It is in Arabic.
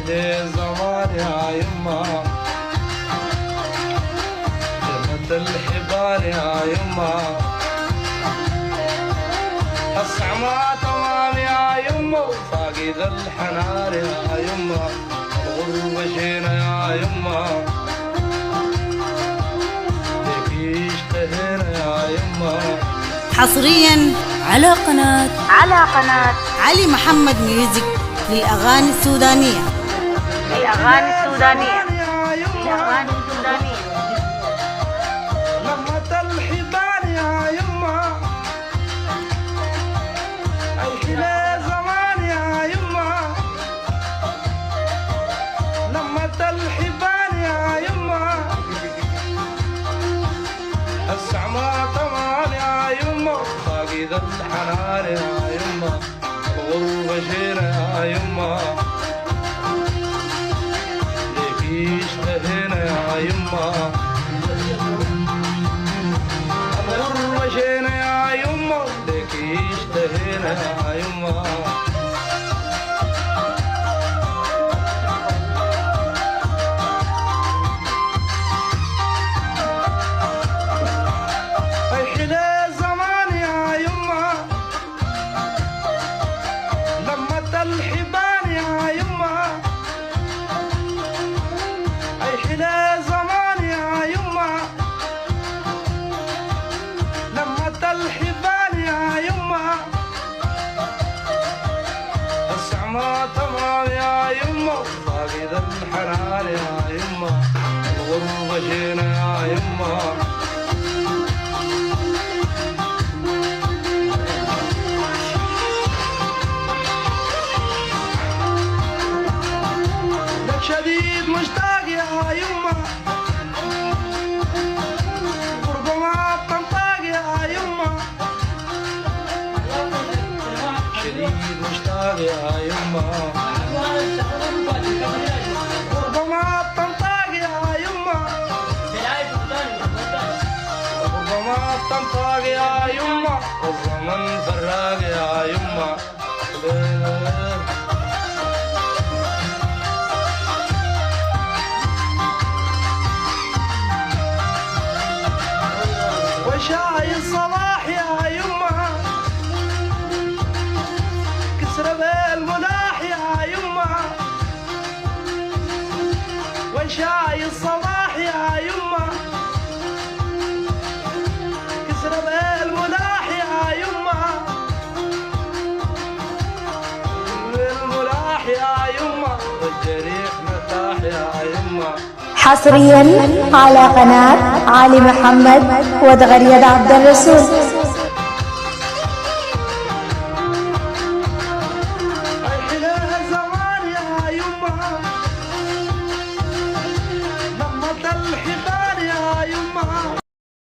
لي زمان يا يما جمت الحبال يا يما الصعمة تمام يا يما وفاقد الحنان يا يما الغربة شينا يا يما ليك اشتهينا يا يما. حصريا على قناة علي محمد ميوزك للأغاني السودانية. لمت الحبال يا يما الحلا زمان يا يما لمت الحبال يا يما السعمة طمان يا يما فاقد الحنان يا يما الغربة شينا يا يما ليك اشتهينا يا يما الغربة شينا يا يما ليك اشتهينا يا يما. الحلا زمان يا يما لمت الحبال يا يما الحلا زمان يا يما لمت الحبال يا يما السعمة تمام يا يما فاقد الحنان يا يما الغربة شينا يا يما لك شديد مشتاق يا يما غربة ما بتنطاق يا يما شديد مشتاق يا يما غربة ما بتنطاق يا يما غربة ما بتنطاق يا يما والزمن فراق يا يما. وشاي الصباح يا يما كسر بالملاح يا يما وشاي الصباح يا يما كسر بالملاح يا يما بالملاح يا يما والجريح مرتاح يا يما. حصريا على قناة علي محمد ودغريد عبد الرسول. الحلا زمان يا يما لمت الحبال يا يما